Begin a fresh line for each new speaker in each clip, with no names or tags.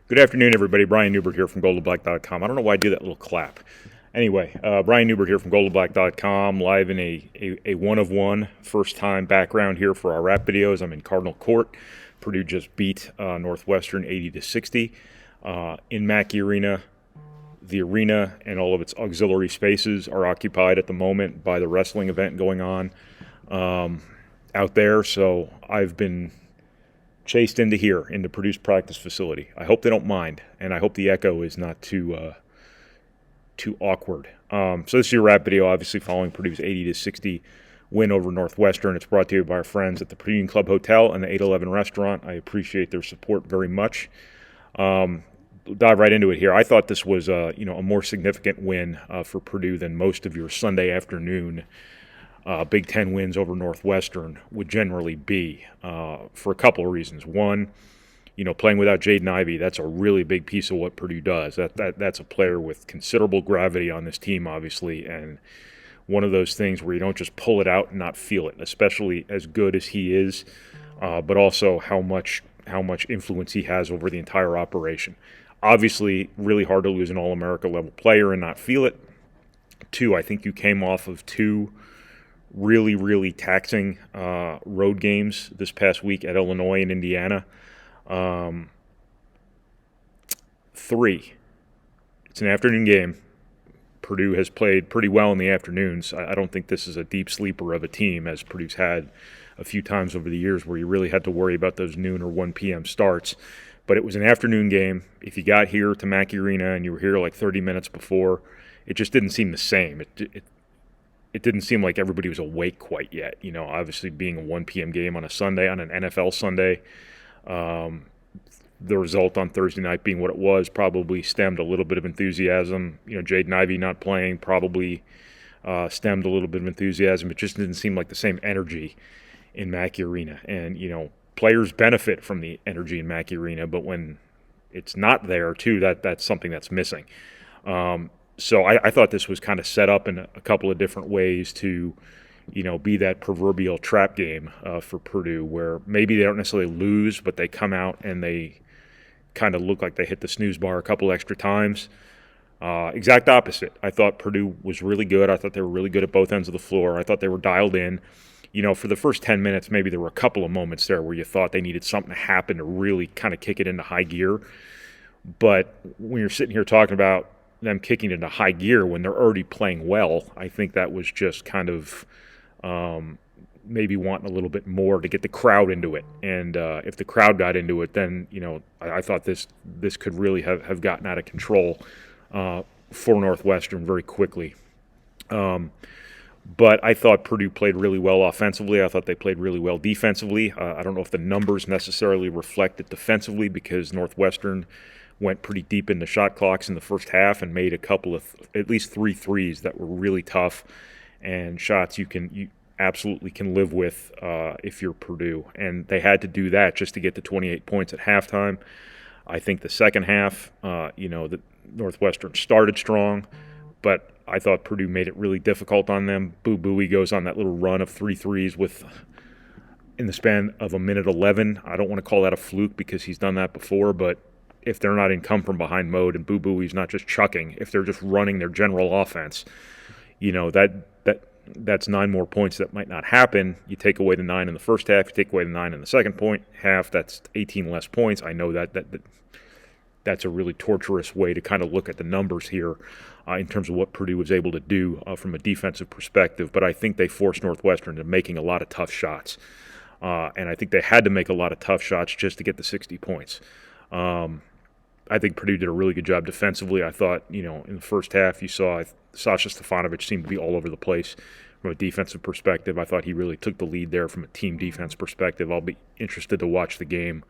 Good afternoon, everybody. Brian Neubert here from goldandblack.com. I don't know why I do that little clap. Anyway, Brian Neubert here from goldandblack.com, live in a one-of-one first-time background here for our rap videos. I'm in Cardinal Court. Purdue just beat Northwestern 80-60 in Mackey Arena. The arena and all of its auxiliary spaces are occupied at the moment by the wrestling event going on out there. So I've been chased into here, into Purdue's practice facility. I hope they don't mind, and I hope the echo is not too awkward. So this is your rap video, obviously following Purdue's 80-60 win over Northwestern. It's brought to you by our friends at the Purdue Union Club Hotel and the 811 Restaurant. I appreciate their support very much. Dive right into it here. I thought this was a more significant win for Purdue than most of your Sunday afternoon Big Ten wins over Northwestern would generally be for a couple of reasons. One, playing without Jaden Ivey, that's a really big piece of what Purdue does. That's a player with considerable gravity on this team, obviously, and one of those things where you don't just pull it out and not feel it, especially as good as he is, but also how much influence he has over the entire operation. Obviously, really hard to lose an All-America level player and not feel it. Two, I think you came off of two really, really taxing road games this past week at Illinois and Indiana. Three, it's an afternoon game. Purdue has played pretty well in the afternoons. I don't think this is a deep sleeper of a team, as Purdue's had a few times over the years where you really had to worry about those noon or 1 p.m. starts. But it was an afternoon game. If you got here to Mackey Arena and you were here like 30 minutes before, it just didn't seem the same. It didn't seem like everybody was awake quite yet. Obviously being a 1 p.m. game on a Sunday, on an NFL Sunday, the result on Thursday night being what it was probably stemmed a little bit of enthusiasm. Jaden Ivey not playing probably stemmed a little bit of enthusiasm. It just didn't seem like the same energy in Mackey Arena. And, players benefit from the energy in Mackey Arena, but when it's not there, too, that's something that's missing. So I thought this was kind of set up in a couple of different ways to, be that proverbial trap game for Purdue, where maybe they don't necessarily lose, but they come out and they kind of look like they hit the snooze bar a couple extra times. Exact opposite. I thought Purdue was really good. I thought they were really good at both ends of the floor. I thought they were dialed in. For the first 10 minutes, maybe there were a couple of moments there where you thought they needed something to happen to really kind of kick it into high gear. But when you're sitting here talking about them kicking into high gear when they're already playing well, I think that was just kind of maybe wanting a little bit more to get the crowd into it. And if the crowd got into it, then, I thought this could really have gotten out of control for Northwestern very quickly. But I thought Purdue played really well offensively. I thought they played really well defensively. I don't know if the numbers necessarily reflect it defensively because Northwestern went pretty deep in the shot clocks in the first half and made a couple of at least 3 threes that were really tough and shots you absolutely can live with if you're Purdue. And they had to do that just to get to 28 points at halftime. I think the second half, the Northwestern started strong, but I thought Purdue made it really difficult on them. Boo Buie goes on that little run of 3 threes in the span of a minute 11. I don't want to call that a fluke because he's done that before, but if they're not in come-from-behind mode and Boo Buie's not just chucking, if they're just running their general offense, that's 9 more points that might not happen. You take away the 9 in the first half, you take away the 9 in the second half, that's 18 less points. I know that's a really torturous way to kind of look at the numbers here in terms of what Purdue was able to do from a defensive perspective, but I think they forced Northwestern into making a lot of tough shots, and I think they had to make a lot of tough shots just to get the 60 points. I think Purdue did a really good job defensively. I thought, in the first half you saw Sasha Stefanovic seemed to be all over the place from a defensive perspective. I thought he really took the lead there from a team defense perspective. I'll be interested to watch the game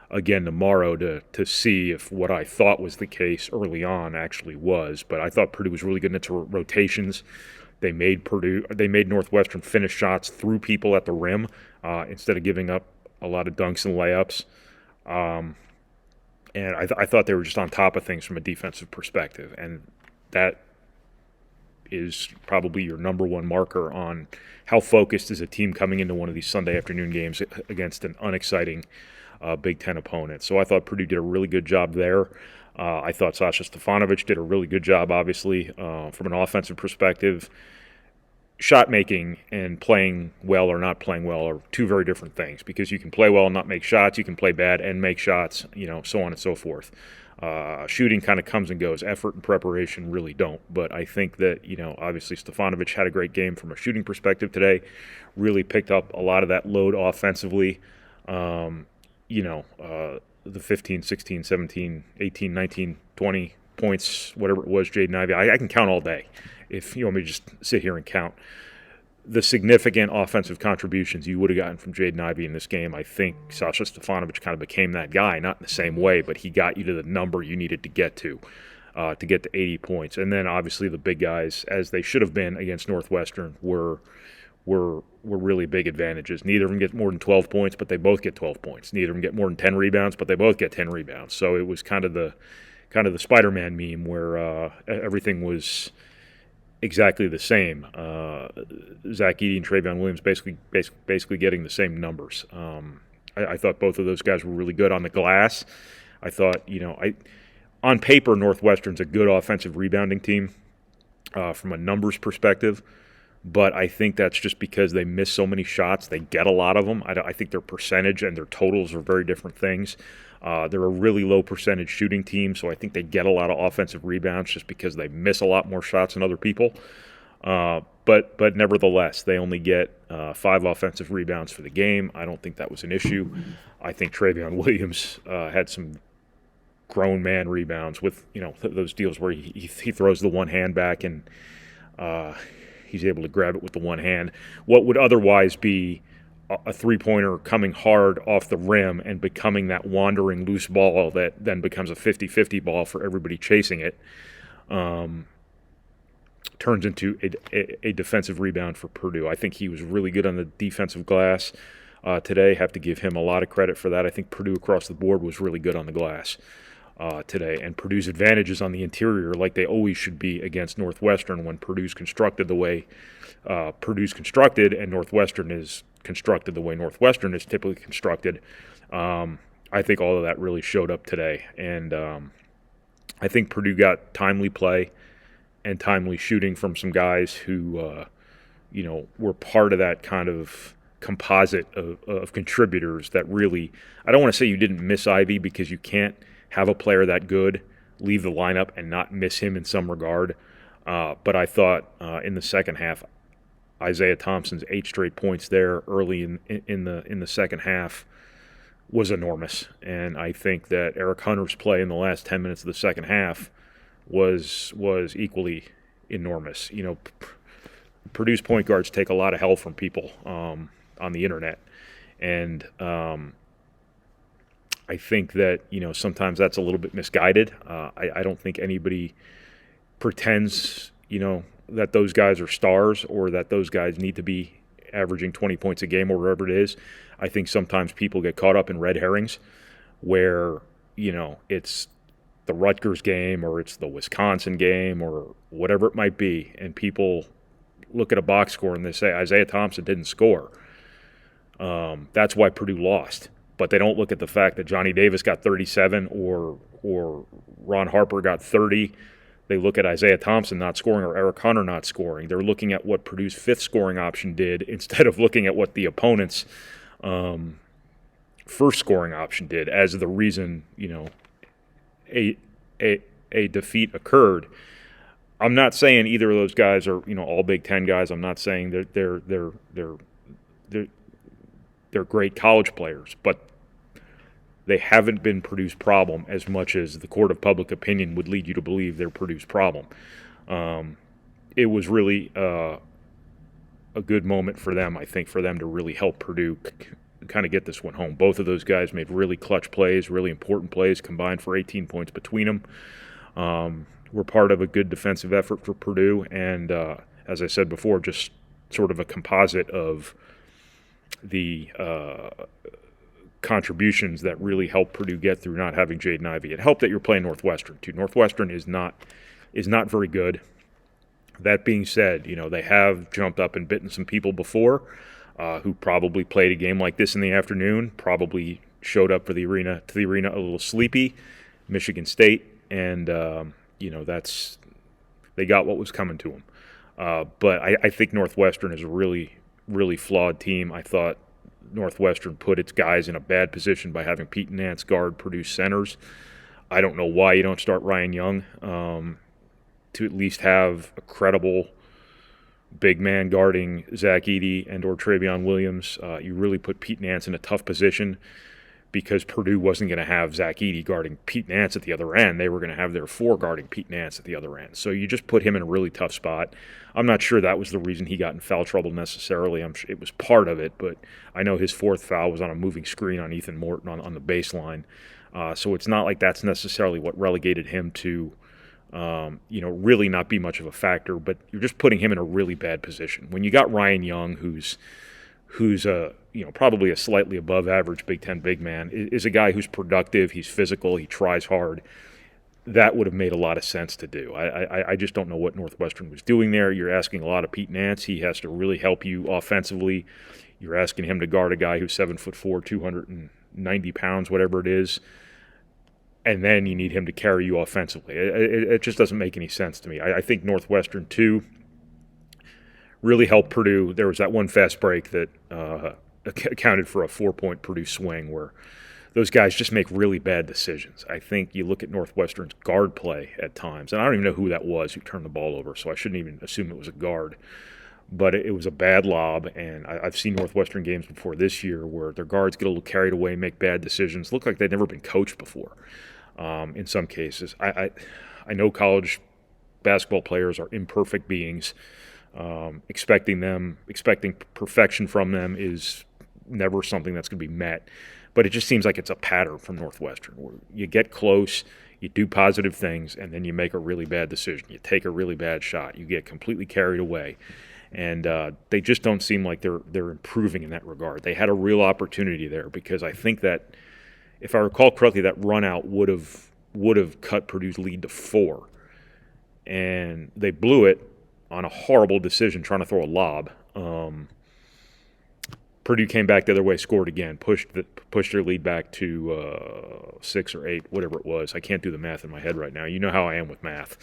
again tomorrow to see if what I thought was the case early on actually was. But I thought Purdue was really good into rotations. They made Northwestern finish shots through people at the rim instead of giving up a lot of dunks and layups. And I thought they were just on top of things from a defensive perspective. And that is probably your number one marker on how focused is a team coming into one of these Sunday afternoon games against an unexciting Big Ten opponent. So I thought Purdue did a really good job there. I thought Sasha Stefanovic did a really good job, obviously, from an offensive perspective. Shot making and playing well or not playing well are two very different things, because you can play well and not make shots, you can play bad and make shots, so on and so forth. Shooting kind of comes and goes. Effort and preparation really don't. But I think that, obviously Stefanovic had a great game from a shooting perspective today, really picked up a lot of that load offensively. The 15, 16, 17, 18, 19, 20 points, whatever it was, Jaden Ivey, I can count all day if you want me to just sit here and count the significant offensive contributions you would have gotten from Jaden Ivey in this game. I think Sasha Stefanovic kind of became that guy, not in the same way, but he got you to the number you needed to get to 80 points. And then obviously the big guys, as they should have been against Northwestern, were really big advantages. Neither of them get more than 12 points, but they both get 12 points. Neither of them get more than 10 rebounds, but they both get 10 rebounds. So it was kind of the Spider-Man meme where everything was exactly the same. Zach Edey and Travion Williams basically getting the same numbers. I thought both of those guys were really good on the glass. I thought, on paper, Northwestern's a good offensive rebounding team from a numbers perspective, but I think that's just because they miss so many shots. They get a lot of them. I think their percentage and their totals are very different things. They're a really low percentage shooting team, so I think they get a lot of offensive rebounds just because they miss a lot more shots than other people. But nevertheless, they only get 5 offensive rebounds for the game. I don't think that was an issue. I think Travion Williams had some grown man rebounds with those deals where he throws the one hand back and he's able to grab it with the one hand. What would otherwise be a three-pointer coming hard off the rim and becoming that wandering loose ball that then becomes a 50-50 ball for everybody chasing it, turns into a defensive rebound for Purdue. I think he was really good on the defensive glass today. Have to give him a lot of credit for that. I think Purdue across the board was really good on the glass today. And Purdue's advantages on the interior, like they always should be against Northwestern when Purdue's constructed the way Purdue's constructed and Northwestern is constructed the way Northwestern is typically constructed. I think all of that really showed up today. And I think Purdue got timely play and timely shooting from some guys who, were part of that kind of composite of contributors that really, I don't want to say you didn't miss Ivey, because you can't have a player that good leave the lineup and not miss him in some regard. But I thought in the second half, Isaiah Thompson's 8 straight points there early in the second half was enormous. And I think that Eric Hunter's play in the last 10 minutes of the second half was equally enormous. Purdue's point guards take a lot of hell from people on the internet. And I think that, sometimes that's a little bit misguided. I don't think anybody pretends, that those guys are stars or that those guys need to be averaging 20 points a game or whatever it is. I think sometimes people get caught up in red herrings where, it's the Rutgers game or it's the Wisconsin game or whatever it might be, and people look at a box score and they say Isaiah Thompson didn't score. That's why Purdue lost. But they don't look at the fact that Johnny Davis got 37 or Ron Harper got 30. They look at Isaiah Thompson not scoring or Eric Hunter not scoring. They're looking at what Purdue's 5th scoring option did instead of looking at what the opponent's 1st scoring option did as the reason, a defeat occurred. I'm not saying either of those guys are, all Big Ten guys. I'm not saying that they're great college players, but they haven't been Purdue's problem as much as the court of public opinion would lead you to believe they're Purdue's problem. It was really a good moment for them, I think, for them to really help Purdue kind of get this one home. Both of those guys made really clutch plays, really important plays, combined for 18 points between them. Were part of a good defensive effort for Purdue, and as I said before, just sort of a composite of the contributions that really helped Purdue get through not having Jaden Ivey. It helped that you're playing Northwestern too. Northwestern is not very good. That being said, they have jumped up and bitten some people before who probably played a game like this in the afternoon, probably showed up to the arena a little sleepy. Michigan State, and they got what was coming to them. But I think Northwestern is a really, really flawed team. I thought Northwestern put its guys in a bad position by having Pete Nance guard Purdue centers. I don't know why you don't start Ryan Young to at least have a credible big man guarding Ross-Ade and or Travion Williams. You really put Pete Nance in a tough position because Purdue wasn't going to have Ross-Ade guarding Pete Nance at the other end. They were going to have their four guarding Pete Nance at the other end. So you just put him in a really tough spot. I'm not sure that was the reason he got in foul trouble necessarily. I'm sure it was part of it, but I know his fourth foul was on a moving screen on Ethan Morton on the baseline. So it's not like that's necessarily what relegated him to really not be much of a factor, but you're just putting him in a really bad position. When you got Ryan Young, who's probably a slightly above average Big Ten big man, is a guy who's productive, he's physical, he tries hard. That would have made a lot of sense to do. I just don't know what Northwestern was doing there. You're asking a lot of Pete Nance. He has to really help you offensively. You're asking him to guard a guy who's 7'4", 290 pounds, whatever it is. And then you need him to carry you offensively. It just doesn't make any sense to me. I think Northwestern, too, really helped Purdue. There was that one fast break that accounted for a 4-point Purdue swing where those guys just make really bad decisions. I think you look at Northwestern's guard play at times, and I don't even know who that was who turned the ball over, so I shouldn't even assume it was a guard. But it was a bad lob, and I've seen Northwestern games before this year where their guards get a little carried away, make bad decisions, look like they've never been coached before in some cases. I know college basketball players are imperfect beings. Expecting perfection from them is never something that's going to be met. But it just seems like it's a pattern from Northwestern where you get close, you do positive things, and then you make a really bad decision. You take a really bad shot. You get completely carried away. And they just don't seem like they're improving in that regard. They had a real opportunity there because I think that, if I recall correctly, that run out would have cut Purdue's lead to 4. And they blew it on a horrible decision trying to throw a lob. Purdue came back the other way, scored again, pushed their lead back to 6 or 8, whatever it was. I can't do the math in my head right now. You know how I am with math.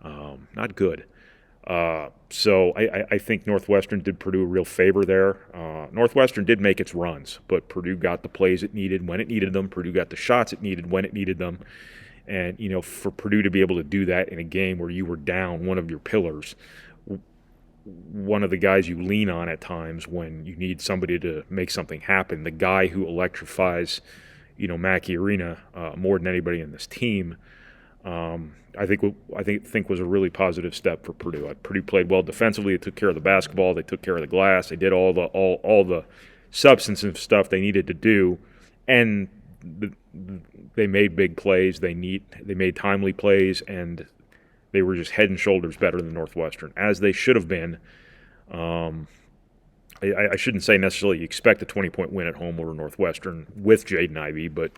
Not good. So I think Northwestern did Purdue a real favor there. Northwestern did make its runs, but Purdue got the plays it needed when it needed them. Purdue got the shots it needed when it needed them. And, for Purdue to be able to do that in a game where you were down one of your pillars, one of the guys you lean on at times when you need somebody to make something happen, the guy who electrifies, Mackey Arena more than anybody in this team, I think was a really positive step for Purdue. Purdue played well defensively. They took care of the basketball. They took care of the glass. They did all the substantive stuff they needed to do, and they made big plays. They made timely plays, and they were just head and shoulders better than Northwestern, as they should have been. I shouldn't say necessarily you expect a 20-point win at home over Northwestern with Jaden Ivey, but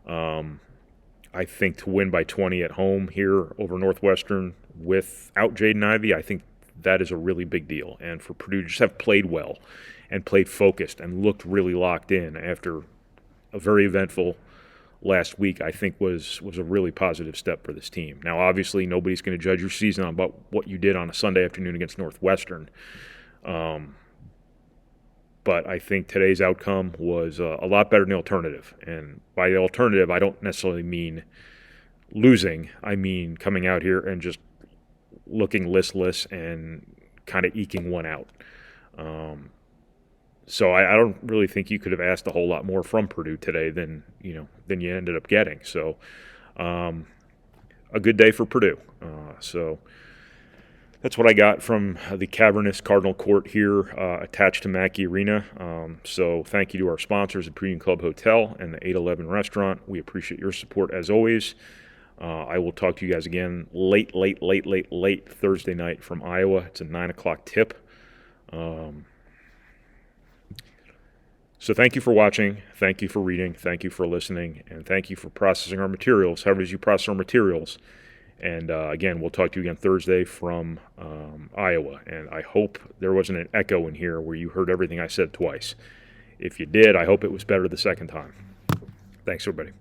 I think to win by 20 at home here over Northwestern without Jaden Ivey, I think that is a really big deal. And for Purdue to just have played well and played focused and looked really locked in after a very eventful last week, I think was a really positive step for this team. Now, obviously, nobody's going to judge your season on about what you did on a Sunday afternoon against Northwestern. But I think today's outcome was a lot better than the alternative. And by the alternative, I don't necessarily mean losing. I mean coming out here and just looking listless and kind of eking one out. So I don't really think you could have asked a whole lot more from Purdue today than you ended up getting. So a good day for Purdue. So that's what I got from the cavernous Cardinal Court here attached to Mackey Arena. So thank you to our sponsors, the Premium Club Hotel and the 811 Restaurant. We appreciate your support as always. I will talk to you guys again late Thursday night from Iowa. It's a 9 o'clock tip. So thank you for watching, thank you for reading, thank you for listening, and thank you for processing our materials, however it is you process our materials. And again, we'll talk to you again Thursday from Iowa. And I hope there wasn't an echo in here where you heard everything I said twice. If you did, I hope it was better the second time. Thanks, everybody.